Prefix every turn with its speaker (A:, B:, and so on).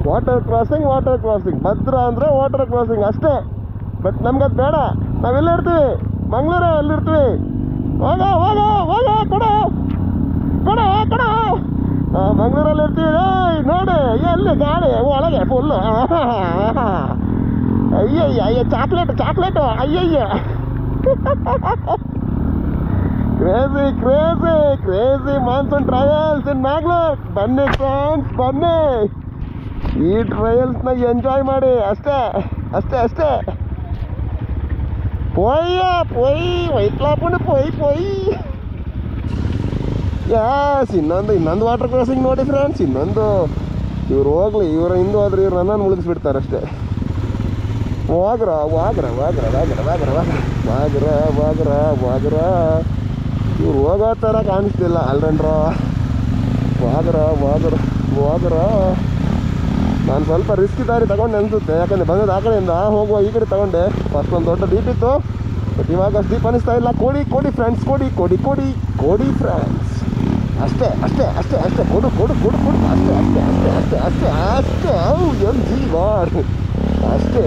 A: Water crossing Bhadra ಅಂದರೆ water crossing ಅಷ್ಟೇ. But ನಮ್ಗದು ಬೇಡ. ನಾವೆಲ್ಲ ಇರ್ತೀವಿ, ಮಂಗಳೂರೇ ಅಲ್ಲಿರ್ತೀವಿ. ಹೋಗ ಹೋಗ ಹೋಗ ಕೊಡ ಕೊಡ ಕೊಡ. ಮಂಗಳೂರಲ್ಲಿ ಇರ್ತೀವಿ. ನೋಡಿ ಎಲ್ಲಿ ಗಾಡಿ ಒಳಗೆ ಫುಲ್ಲು. ಅಯ್ಯಯ್ಯ ಚಾಕ್ಲೇಟು ಅಯ್ಯಯ್ಯ. Crazy monsoon travels in Mangalore. ಬನ್ನಿ ಫ್ರೆಂಡ್ಸ್, ಬನ್ನಿ, ಈ ಟ್ರಯಲ್ಸ್ನ ಎಂಜಾಯ್ ಮಾಡಿ. ಅಷ್ಟೇ. ಪೊಯ್ ವೈಟ್ಲಾಪುಂಡು ಪೊಯ್. ಯಾಸ್ ಇನ್ನೊಂದು ವಾಟರ್ ಕ್ರಾಸಿಂಗ್ ನೋಡಿ ಫ್ರೆಂಡ್ಸ್. ಇನ್ನೊಂದು ಇವ್ರು ಹೋಗ್ಲಿ, ಇವ್ರ ಹಿಂದೂ ಆದ್ರೆ ಇವ್ರು ನನ್ನನ್ನು ಮುಳುಗಿಸ್ಬಿಡ್ತಾರೆ ಅಷ್ಟೇ. ವಾಗ್ರ ಇವ್ರು ಹೋಗೋ ಥರ ಕಾಣಿಸ್ತಿಲ್ಲ ಆಲ್ರೌಂಡ್ರ. ವಾಗ್ರ ನಾನು ಸ್ವಲ್ಪ ರಿಸ್ಕ್ ದಾರಿ ತಗೊಂಡೆ ಅನಿಸುತ್ತೆ. ಯಾಕಂದರೆ ಬಂದದ್ದು ಆ ಕಡೆಯಿಂದ, ಹೋಗುವ ಈ ಕಡೆ ತಗೊಂಡೆ. ಫಸ್ಟ್ ಒಂದು ದೊಡ್ಡ ಡೀಪ್ ಇತ್ತು, ಬಟ್ ಇವಾಗ ಅಷ್ಟು ಡೀಪ್ ಅನ್ನಿಸ್ತಾ ಇಲ್ಲ. ಕೊಡಿ ಫ್ರೆಂಡ್ಸ್, ಕೊಡಿ ಫ್ರೆಂಡ್ಸ್. ಅಷ್ಟೇ ಕೊಡು ಅಷ್ಟೇ. ಎಮ್ ಜಿ ಗಾಡ್ ಅಷ್ಟೇ.